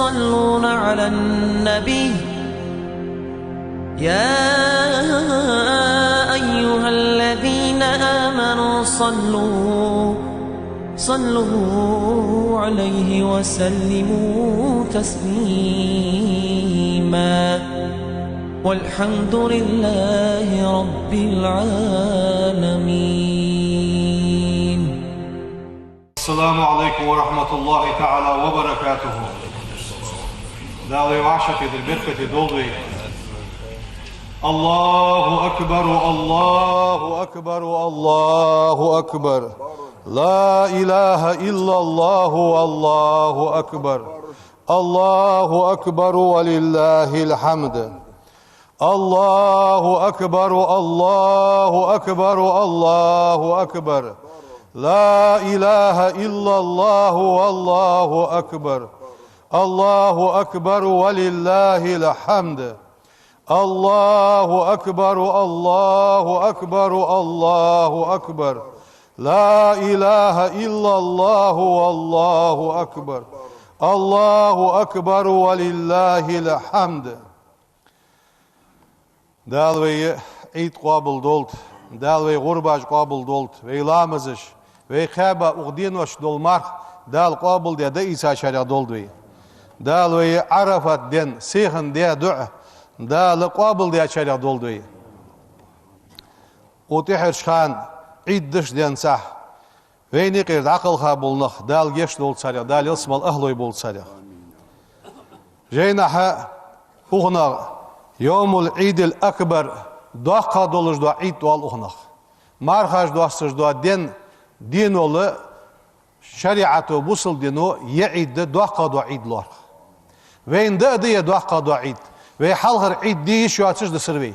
يصلون على النبي يا أيها الذين آمنوا صلوا عليه وسلموا تسليما والحمد لله رب العالمين. السلام عليكم ورحمة الله تعالى وبركاته. دالي وعشتي بالبركة دولي. الله أكبر الله أكبر الله أكبر، لا إله إلا الله والله أكبر، الله أكبر ولله الحمد. الله أكبر الله أكبر الله أكبر، لا إله إلا الله والله أكبر، الله أكبر ولله الحمد. الله أكبر الله أكبر الله أكبر، لا إله إلا الله والله أكبر، الله أكبر ولله الحمد. دالوي عيد قابل دولت، دالوي غرباج قابل دولت، ويلامزش ويخابا أغدين وش دول مارخ دال قابل دي إيسا شارع دولدوي. دالوي عرفت دين سيخن دي دعا دال قابل دي شارع دولدوي. وتحرش خان عيد دش دين صح ويني قيرد عقل خابلنخ دال جيش دولت سارع دال اسم الأهلوي بولت سارع. جيناها أغنغ يوم العيد الأكبر دوخا دولش دو عيد دوال أغنغ مارخاش دوستش دو دين ولي شريعته بوصل دينو يعيد دوخا دو عيد لور وين دي دوخا دو عيد وي حلغر عيد دي شو اتش دسروي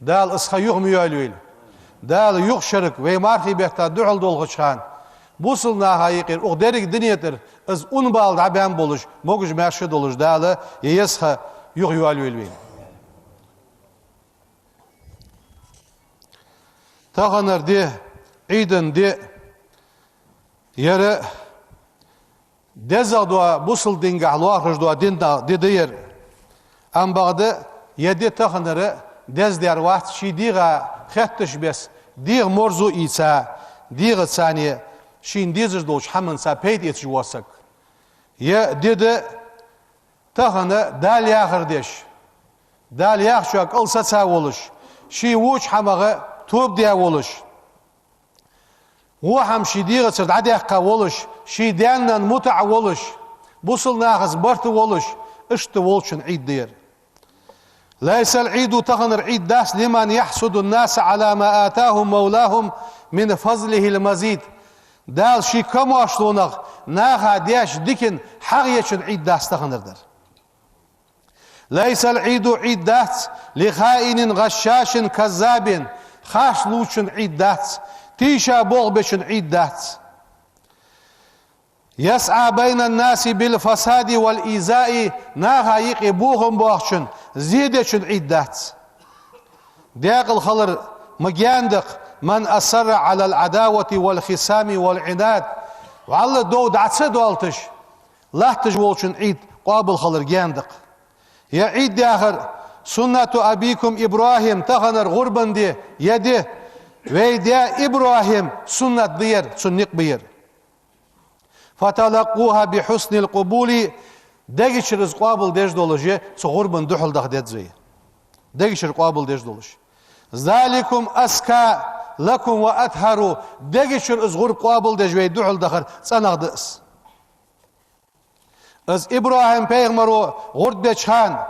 دال اسخا يوغ ميوالويل دال يوغ شرك وي مارخي بيختا دوحل دولغشان بوصل ناها يقير اوغ ديرك دنيتر از اون بالد عبان بولش موغش ماشي دولش دال يسخا يوغ يوالويل وين تاغنر دي عيدن دي يرى دزا دوا بوصل دينغ لوارش دوا دي دير ام بعد يدي تاغنر دز دير وقت شي ديغا خطش بس ديغ مرزو إيسا ديغ ثانية شين ديزش دوش حمن سا بيت يتش واسك يا ديد تاغنر دال ياخر ديش دال ياخ شو اقل سا ولش شي ووش حمغه توب ديا ولش وهم شي ديغ سرد عديقا ولش شي ديانا متع ولش بوصل ناغز برت ولش اشت ولشن عيد دير. ليس العيد تغنر عيد داس لمن يحسد الناس على ما آتاهم مولاهم من فضله المزيد دال شي كمو اشتونغ ناغا دياش ديكن حغيشن عيد داس تغنر در. ليس العيد عيد داس لخائن غشاش كذاب خاش لوشن عيد داس تيشا بوغبشن عيد داس يسعى بين الناس بالفساد والإيذاء ناغا يقبوهم بوغشن زيدشن عيد داس ديق الخلر مجاندق من أصر على العداوة والخصام والعناد وعلى دو دعتسه دوالتش لا تجولشن عيد قابل خلر جاندق يا عيد داخر سنة أبيكم إبراهيم تغنر غربا دي يدي ويدي إبراهيم سنة دير سنق بير فتلقوها بحسن القبول دقيش رزق قابل ديش دولجي غربا دحل دخ ديت زي دقيش قابل ديش دولج ذلكم أسكى لكم وأطهروا دقيش رزق غرب قابل ديش وي دحل دخر سنغ دئس از إبراهيم پیغمرو غرد بيچان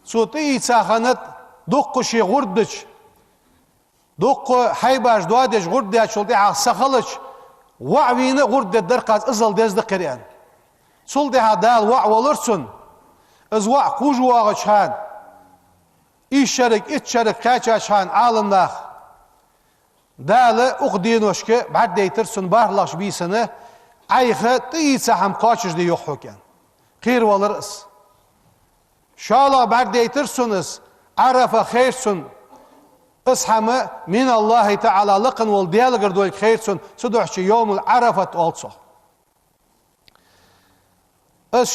سوتي تاخنت دقشي غردش دق حيباش دوادش غردش شلدي سخلش وعوينه غرد الدرقاز ازل ديز دقريان سلدي هدال وع ولرسن از وع كوج واغشان ايش شرك كاچاشان عالم ناخ دال اقدينوشكي بعد ديترسن بارلاش بيسنه ايخه تيسا هم قاچش دي يوخوكان خير ولرس شالا بعد ديترسنس عرف خيرسن اسحما من الله تعالى لقن والديالغر دول خيرسن سدوحش يوم العرفة also از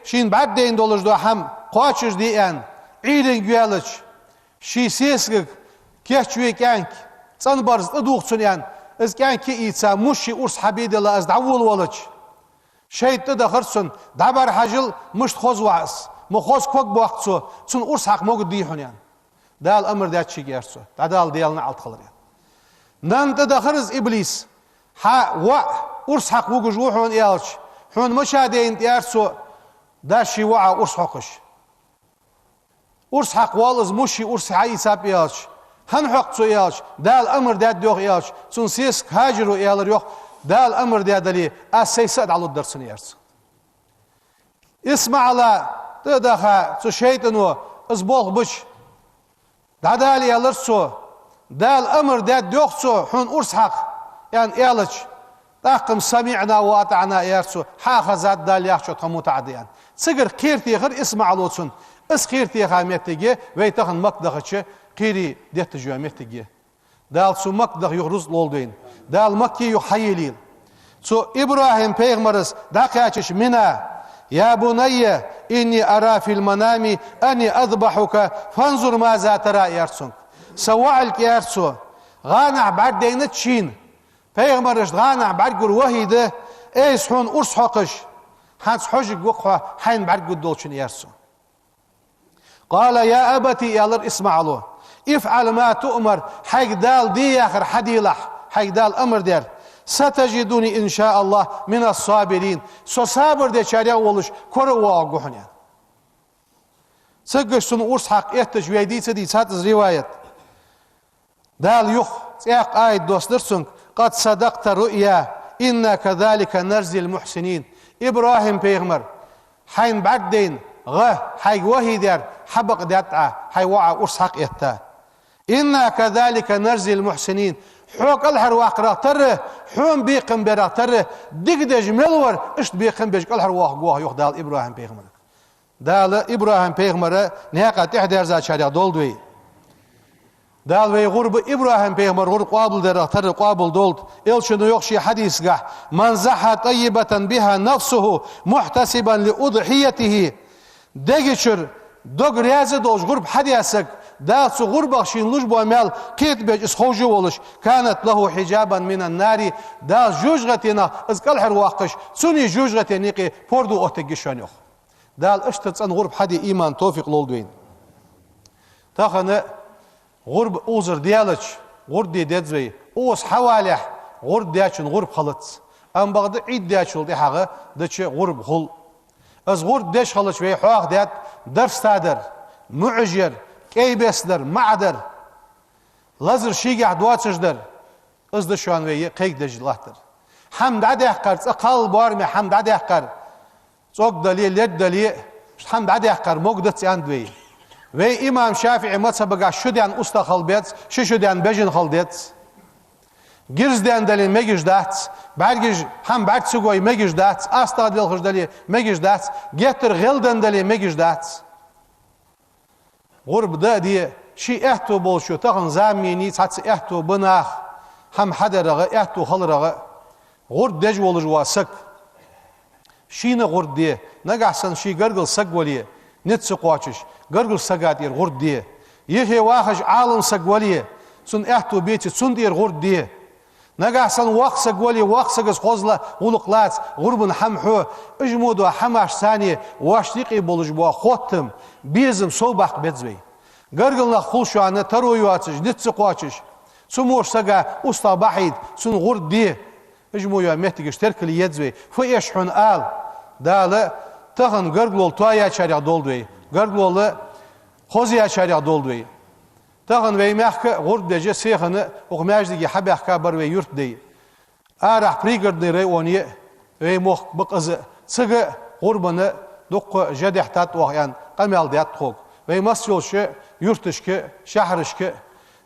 شین بعد دین دولش دو هم قاچش دیان عیدن گویلش شی سیسگ کهچوی کنک سن برز ادوخچونیان از کنکی ایتسا مشی ارس حبید الله از دعول ولج شیط دخرسون دبر حجل مشت خوز وعس مخوز کوک باقصو سن ارس حق موجود دیحونیان دال امر دات چی گرسو دال دیالنا عالت خلریان نان تدخرز ابلیس ها و ارس حق وجوج وحون يالش حون مشاهدين يارسو داشي وعى ارس حقش ارس حق والز مشي ارس عيساب يالش هن حقصو يالش دال امر دات دوغ يالش سن سيسك هاجرو يالر يوخ دال امر دات دلي اسيسد على الدرسن يارس اسمع على تدخا سو شيطانو ازبوغ بش دال يالرسو دال امر دات دوغسو حون ارس حق يعني يالش تاقم سمعنا واتعنا يارسو حاخذات دال يخشو تموتعديان سجر كيرتي غير اسمع لوتسون اس كيرتي خامتيجي ويتخن مقدخچ قيري ديت جوامتيجي دال سو مقدخ يغرز لولدين دال مكي يحيلين سو ابراهيم بيغمرس داقياچش منا يا بني اني ارى في المنام اني اذبحك فانظر ماذا ترى يارسون سوالك يارسو غانع بعد دينت شين پیغمبرش غانع برگر وحیده ایس هون ارس حقش هنس حجق وقفه حين برگر دولشن يرسو قال يا أبتي يالر اسمع له افعل ما تؤمر حق دال دي آخر حديلح حق دال أمر دير ستجدوني إن شاء الله من الصابرين سو صابر دي شارع ولش كورو واقوحن يعني سقش سن ارس حق احتج ويدي تدي ساتز رواية دال يخ سياق آية دوسترسنك قد صدقت رؤيا إنا كذلك نرزي المحسنين إبراهيم بيغمر حين بعدين حي وهي دير حبق داتعة حي وعى أرسحق إتا إنا كذلك نرزي المحسنين حوك الحر واقرا تره حوم بيقم برا تره دقدج ملور اشت بيقم بيج الحر واقوه يخ دال إبراهيم بيغمر دال إبراهيم بيغمر نهاقة تحدير ذات شارع دولدوي دال وي غرب ابراهيم بيغمر غرب قابل در تر قابل دولت الشنو يخشي حديث قح من زح طيبة بها نفسه محتسبا لأضحيته دقشر دوغ رياضة دوش غرب حديثك دال سو غرب شين لوش بوامل كيت بيج اسخوجو ولش كانت له حجابا من النار دال جوجغتنا ازقل حر واقش سوني جوجغتنيقي فوردو اوتگشانيخ دال اشتتصن غرب حدي ايمان توفيق لولدوين تاخن غرب اوزر ديالش غرب دي دزوي اوس حوالح غرب دياشن غرب خلص ام بغد عيد دياشل دي حاجه دچ غرب خل از غرب ديش خلص وي حواق ديات درس تادر معجر كيبسدر معدر لازر شيغ دواتشدر از دشان وي قيق دجلاتر حمد عدي حقر قال بارمي حمد عدي حقر صوق دليل يد دليل حمد عدي حقر مقدس عندوي ve İmam Şafii mazhabıga şuden usta halbet, şuden bejin haldet. Girzden deli megijdat, bergiz ham bertsugoy megijdat, asta del khujdali megijdat, getir gelden deli megijdat. Gurbda diye şi ehtu bolşu tağın zamini tsats ehtu bınah ham hadaraga ehtu halraga gurd dej olur wasak. Şine gurd diye nagahsan şi gargıl sagwali نتسو قواتش قرقل سقاتير غرد دي يخي واخج عالم سقولي سن احتو بيتي سن دير غرد دي نقع سن واخ سقولي واخ سقس خوزلا غلقلات غربن حمحو اجمودو حماش ثانية واشتيقي بولجبوا خوتم بيزم صوباق بيتزوي قرقلنا خلشو عنا ترو يواتش نتسو قواتش سموش سقا استا بحيد سن غرد دي اجمودو مهتقش تركلي يتزوي فايشحون آل دالا تخن قرقلول تويا شارع دولدوي قرقلول خوزيا شارع دولدوي تخن وي محك غرد دجه سيخن وغماجدي حبه كبر وي يرت دي ارح بريغرد ري اوني وي مخ بقز سغ غربنه دوق جدحتات ويان قمال ديات خوك وي مسيوش يرتشك شهرشك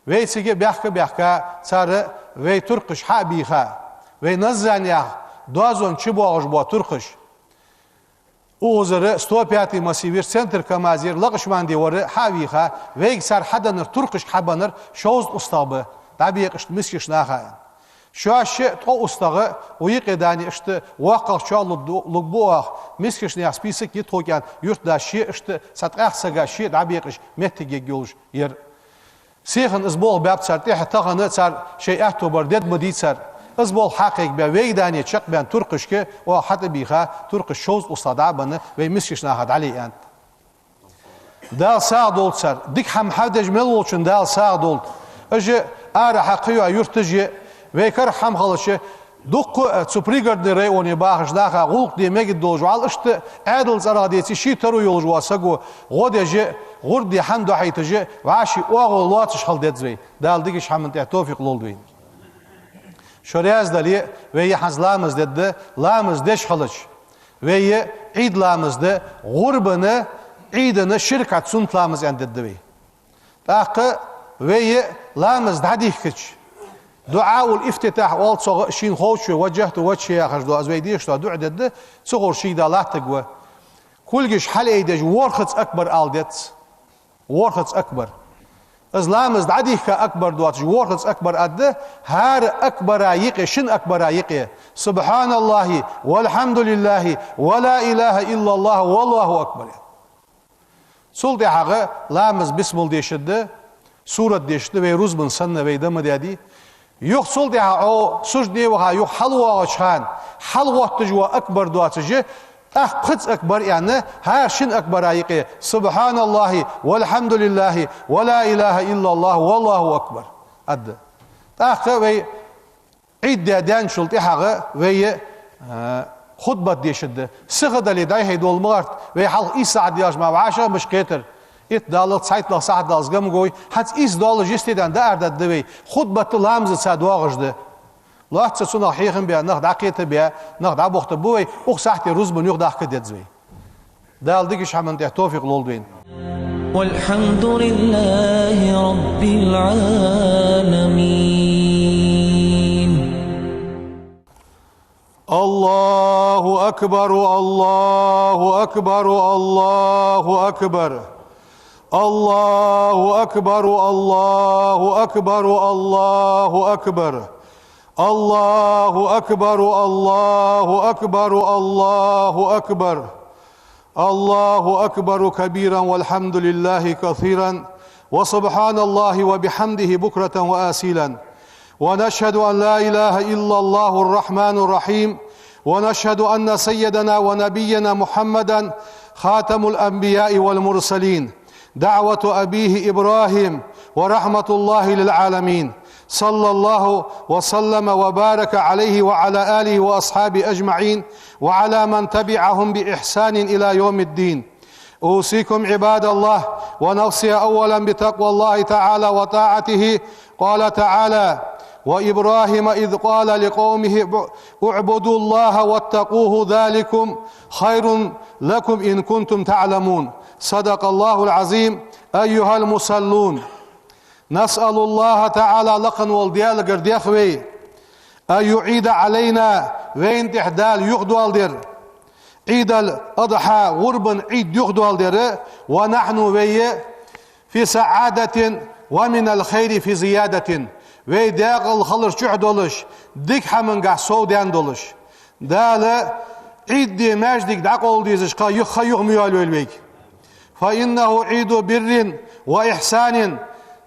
وي سيگه بحكا صار وي ترقش حبيخه وي نزانيا دوازون چبوغش بو ترقش اوزر ستوبياتي مسيفير سنتر كمازير لقشماندي ور حاويخا ويك سار حدنر ترقش حبنر شوز استابه طبيق اشت مسكش ناخا Şu aşı to ustağı uyuk edani işte vakıf çalı lugbuah miskişni aspisi ki token yurtda şi işte satqaqsaga şi dabiqiş mettige gölüş yer. Seyhan izbol babtsar te hatağını sar şey ahtobar ded moditsar izbol haqiq be veydani çık ben Türküşke o hatta biha Türküş şoz ustada bana ve miskişna had ali ant. Dal sağ dolsar dik ham havdej mel olsun dal sağ dolt. Öje ara haqiyo yurtji ve kar ham halışı dukku suprigardni rayoni bağışdaqa gulq demek doljual işte adıl zaradiyeti şi taru yolju sago godeje gurdi hamdu haytje vaşi oğul latış haldedzvey daldigiş hamın tevfik lolduyn şoriyaz dali ve yahzlamız dedi lamız deş halıç ve idlamızda gurbını idini şirkat suntlamız endeddi taqı ve lamız dadihkiç دعاء الافتتاح والصغ شين خوش وجهت وجهي اخر دو ازويديش دو دعدد صغر شي دا لا تقوى كلش حل ايدج ورخص اكبر الدت ورخص اكبر اسلام از دعديك اكبر دوات ورخص اكبر اد هار اكبر يقي شن اكبر يقي سبحان الله والحمد لله ولا اله الا الله والله اكبر سول دي حاجه لامز بسم الله ديشد سوره ديشد ve ruzbun sanna ve dama dedi yok sol deha o suç devaha yok halwa açan halwa tujwa akbar duatıcı kıts akbar yani her şeyin akbar ayıqı subhanallahi velhamdülillahi ve la ilahe illallah vallahu akbar adı tahta ve iddadan şult ihağı ve hutbat deşidi sıgıdali dayhe dolmart ve halk isa diyajma ve aşağı müşketir İt dalı saytla saat dalzgam goy hat is dalı jesteden da erdad devi hutbatı lamzı sadwağızdı lahtsa suna hiqin be naq daqiyete be naq da boxta bu o sahti ruzbun yok daqqa dedzvi daldı ki şamın tevfik lolduyn Velhamdülillahi Rabbil alamin Allahu akbar Allahu akbar Allahu akbar Allahu akbar Allahu akbar Allahu akbar Allahu akbar Allahu akbar Allahu akbar Allahu akbar kabiran velhamdülillahi kathiran ve subhanallahi ve bihamdihi bukratan ve asilan ve neşhedü en la ilahe illallahur rahmanur rahim ve neşhedü enne seyyidena ve nebiyyena Muhammeden khatamul enbiya'i vel mursalin دعوة أبيه إبراهيم ورحمة الله للعالمين صلى الله وسلم وبارك عليه وعلى آله وأصحابه أجمعين وعلى من تبعهم بإحسان إلى يوم الدين أوصيكم عباد الله ونوصي أولا بتقوى الله تعالى وطاعته قال تعالى وإبراهيم إذ قال لقومه اعبدوا الله واتقوه ذلكم خير لكم إن كنتم تعلمون صدق الله العظيم أيها المصلون نسأل الله تعالى لقن والديال قرديخوي أن يعيد علينا وين تحدال يغدو الدر عيد الأضحى غربا عيد يغدو الدر ونحن في سعادة ومن الخير في زيادة ويداق الخلر شعدولش ديك حمنقع سودان دولش دال عيد دي ماجدك داقول ديزش قا يخيغ ميالو الويك فإنه عيد بر وإحسان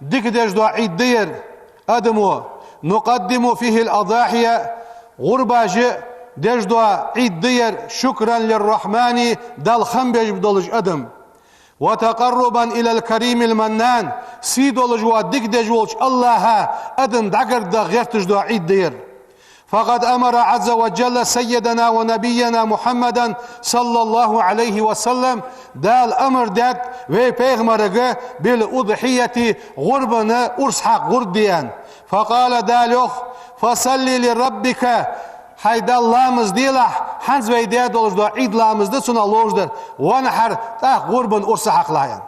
دكدج دو عيد دير أدمو نقدم فيه الأضاحي غرباج دج دو عيد دير شكرا للرحمن دال خنبج بدولج أدم وتقربا إلى الكريم المنان سيدولج ودكدج ولج الله أدم دقر دا غيرتج دو عيد دير فقد أمر عز وجل سيدنا ونبينا محمدا صلى الله عليه وسلم دال أمر دات في پیغمبرگه بالأضحية غربنا أرسحق غرديان فقال دالوخ فصلي لربك hayda Allah'ımız değil hans ve idea doluz da id Allah'ımızda suna lojdur vanhar ta gurban ursa haklayan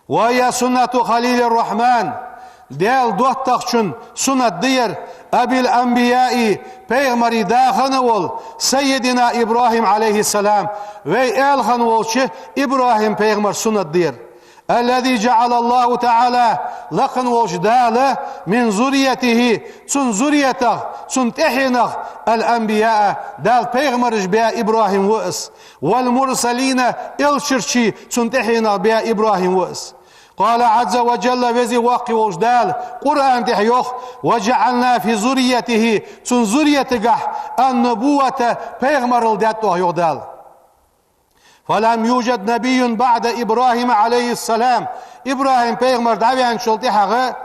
ve ya sunnatu Halilur Rahman del dohtaqçun sunnat diyer abil enbiya'i peygamberi dağını ol seyyidina İbrahim aleyhisselam ve elhan olçu İbrahim peygamber sunnat diyer الذي جعل الله تعالى لقن وجداله من ذريته تن ذريته تن تحنه الأنبياء دال بيغمرج بها إبراهيم وأس والمرسلين إلشرشي تن تحنه بها إبراهيم وأس. قال عز وجل وزي واقي وجدال قرآن تحيوخ وجعلنا في ذريته تن ذريته النبوة بيغمر الداتوه يغدال. فلم يوجد نبي بعد إبراهيم عليه السلام. إبراهيم بيغمر دعوي عن شلطحة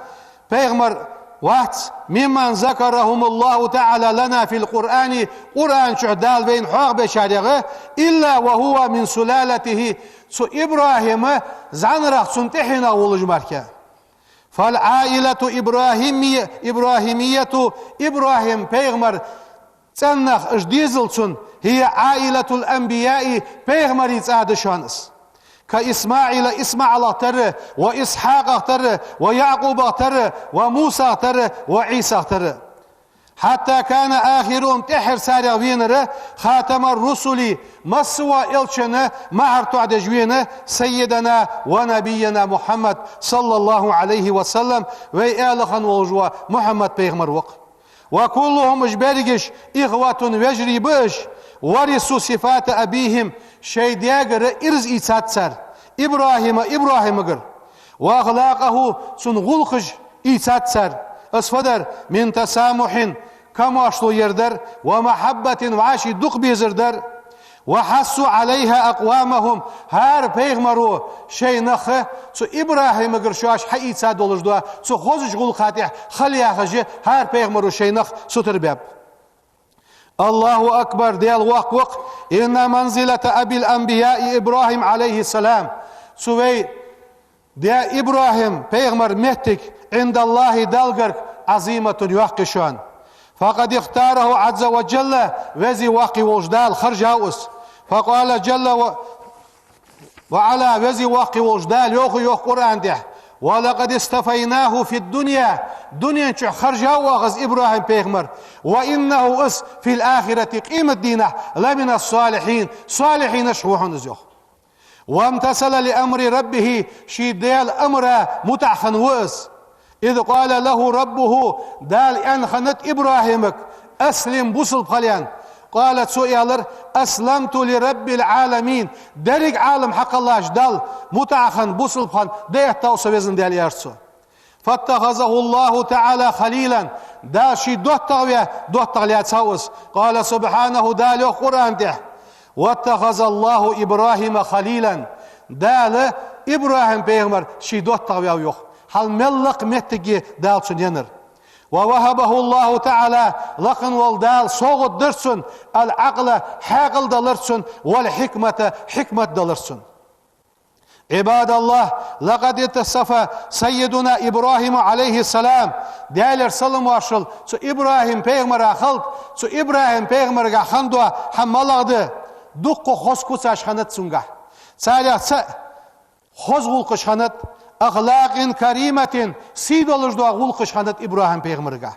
بيغمر وقت ممن ذكرهم الله تعالى لنا في القرآن قرآن شهدال بين حق بشارغه إلا وهو من سلالته سو إبراهيم زعنرق سنتحنا ولجمركه. فالعائلة إبراهيمية إبراهيم بيغمر تنخ اجديزلسون هي عائلة الأنبياء بيغمر يتعاد شانس كإسماعيل إسماعيل تر وإسحاق تر ويعقوب تر وموسى تر وعيسى تر حتى كان آخرهم تحر سارع وينر خاتم الرسل مسوى إلشنا مهر تعدجوين سيدنا ونبينا محمد صلى الله عليه وسلم وإالخن وجوى محمد بيغمر وق. وكلهم اجبرجش إخوة وجري بش ورثوا صفات أبيهم شيء دياغر إرز إيساتسر إبراهيم أجر وأخلاقه سنغلقج إيساتسر أصفدر من تسامح كما أشلو يردر ومحبة وعاشي دق بيزردر وحسوا عليها أقوامهم هار بيغمرو شيء نخه سو إبراهيم أجر شواش حقيقة سادولش دوا سو خوزش غلقاتي خليها خجي هار بيغمرو شيء نخ سو تربيب. الله أكبر ديال وق إن منزلة أبي الأنبياء إبراهيم عليه السلام سوي ديا إبراهيم بيغمر مهتك عند الله دالغر عظيمة يوقشان. فقد اختاره عز وجل وزي واقي وجدال خرج هاوس فقال جل وعلا وزي واقي وجدال يوخ قرآن ده ولقد استفيناه في الدنيا دنيا خرج هاوس إبراهيم بيغمر وإنه اس في الآخرة قيمة دينه لمن الصالحين صالحين شوحون زيوخ. وامتثل لأمر ربه شيدال أمر متعخن وأس إذ قال له ربه دال أن خنت إبراهيمك أسلم بوصل بخليان قالت سؤالر أسلمت لرب العالمين درج عالم حق الله جدال متعخن بوصل بخان ده توسويزن دال يرسو. فاتخذه الله تعالى خليلا دا شي دوت تغليات ساوس. قال سبحانه دال قرآن ده واتخذ الله إبراهيم خليلا دال إبراهيم بيغمر شي دوت تغويا يوخ هل ملق متجي دال سنينر. ووهبه الله تعالى لقن والدال صوغ درسن العقل حاقل دلرسن والحكمة حكمة دلرسن. عباد الله لقد اتصف سيدنا إبراهيم عليه السلام دالر سلم واشل سو إبراهيم بيغمر خلق سو إبراهيم بيغمر خندوا حمالغد دقو خسكوس اشخانت سنگا سالح خوز غلقش خانت أخلاق كريمة سيدولش دوا غلقش خانت إبراهيم بيغمرغا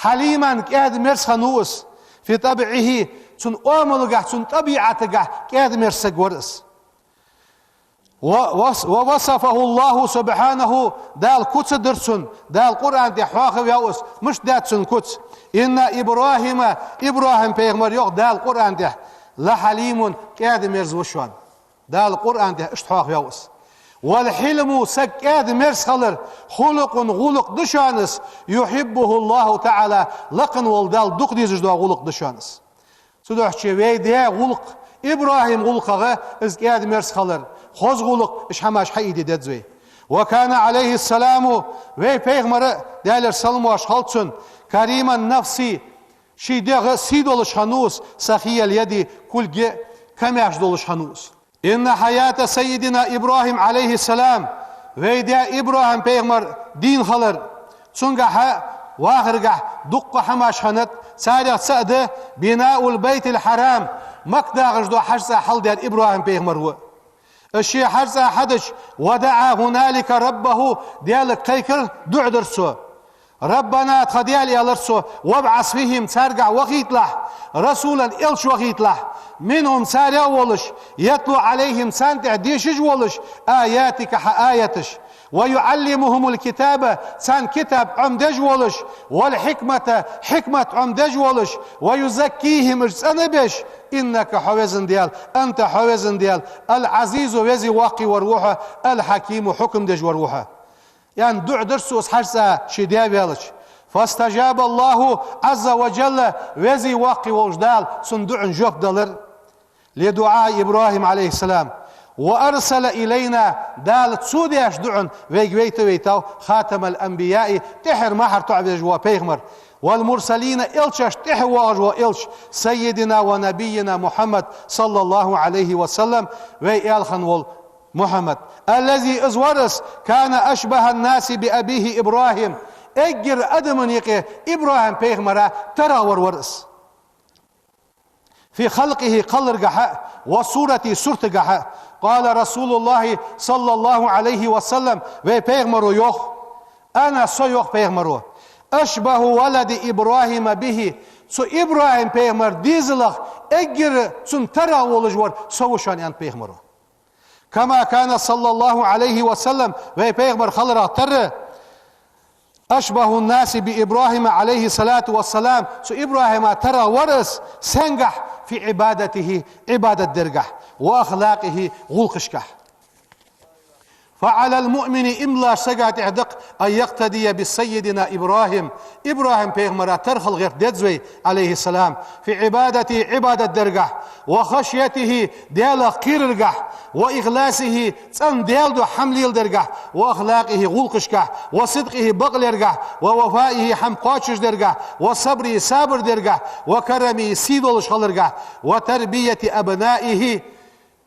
حليما كاد مرس خنوس في طبعه سن أملغا سن طبيعتغا كاد مرس غورس. ووصفه الله سبحانه دال كتس درسن دال قرآن دي حواخي ويوس مش داتسن كتس إن إبراهيم بيغمر يوغ دال قرآن دي لحليم كاد مرز وشوان دال قرآن دي اشتحواخ ويوس. والحلم سكاد مرس خلر خلق غلق دشانس يحبه الله تعالى لقن والدال دق ديزج دوا غلق دشانس. سدوح چوي دي غلق إبراهيم غلقه ازكاد مرس خلر خوز غلق اش هماش حقيدي ددزوي. وكان عليه السلام وي پیغمبر دالر سلم واش خلصن كريم النفس شي دغ سيدولش خنوس سخي اليد كل جي كماش دولش خنوس. إن حياة سيدنا إبراهيم عليه السلام ويدا إبراهيم پیغمبر دين خلر سنگه واخرگه دق حماش خنت سارع سأده بناء البيت الحرام مقداغش دو حجز حل ديال إبراهيم پیغمبر هو الشيء حجز حدش ودعا هنالك ربه ديال قيكر دعدرسو ربنا تخديال يالرسو وابعث فيهم سارقع وخيت له رسولا إلش وخيت له منهم سارع ولش يتلو عليهم سانتع ديشج ولش آياتك آياتش ويعلمهم الكتابة سان كتاب عمدج ولش والحكمة حكمة عمدج ولش ويزكيهم سنبش إنك حوزن ديال أنت حوزن ديال العزيز وزي واقي وروحه الحكيم حكم دج وروحه يعني دع درسوس حرسة شدياب يالش فاستجاب الله عز وجل وزي واقي وجدال سندع جوب دلر لدعاء إبراهيم عليه السلام وأرسل إلينا دال تسودياش دعن ويتو خاتم الأنبياء تحر محر تعبج وبيغمر والمرسلين إلشش تحواج وإلش سيدنا ونبينا محمد صلى الله عليه وسلم وإلخن محمد الذي ازورس كان أشبه الناس بأبيه إبراهيم اجر أدمن يقي إبراهيم بيغمرا ترى ورس في خلقه قلرقح وصورته سرتقح قال رسول الله صلى الله عليه وسلم وبيغمرو يوخ أنا سيوخ بيغمرو أشبه ولد إبراهيم به سو إبراهيم بيغمر ديزلخ اجر سن ترى ولجور سوشان أنت بيغمرو كما كان صلى الله عليه وسلم وبيغمر خلرا تر أشبه الناس بإبراهيم عليه الصلاة والسلام سو إبراهيم ترى ورس سنجح في عبادته عبادة درجح وأخلاقه غلقشكح فعلى المؤمن إملا سجعت اعدق أن يقتدي بسيدنا إبراهيم بيغمرا ترخل غير دزوي عليه السلام في عبادته عبادة درجح وخشيته ديال قيرجح وإخلاصه تن ديال دو حمل درجح وأخلاقه غلقشكح وصدقه بغلرجح ووفائه حمقاتش درجح وصبره صابر درجح وكرمه سيدول شغلرجح وتربية أبنائه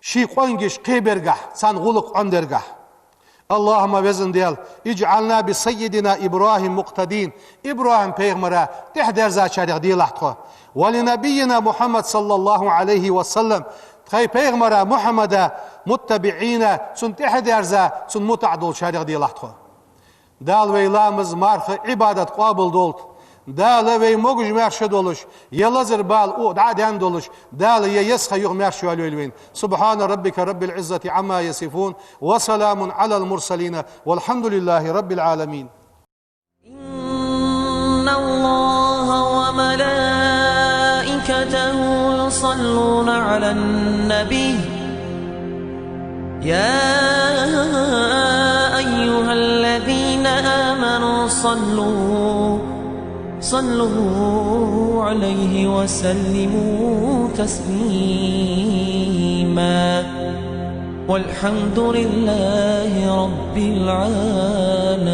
شيقونجش قيبرجح سان غلق عندرجح اللهم وزن ديال اجعلنا بسيدنا إبراهيم مقتدين إبراهيم بيغمرا تحدر ذا شارع دي لحظة ولنبينا محمد صلى الله عليه وسلم تخي بيغمرا محمد متبعين سن تحدر ذا سن متعدل شارع دي لحظة دال ويلامز مارخ عبادة قابل دولت دال وي موجج مرشد دولش يلزر بال او دعان دولش دال يسخ يغ مرشو الوين سبحان ربك رب العزة عما يصفون وسلام على المرسلين والحمد لله رب العالمين. إن الله وملائكته يصلون على النبي يا أيها الذين آمنوا صلوا عليه وسلموا تسليما والحمد لله رب العالمين.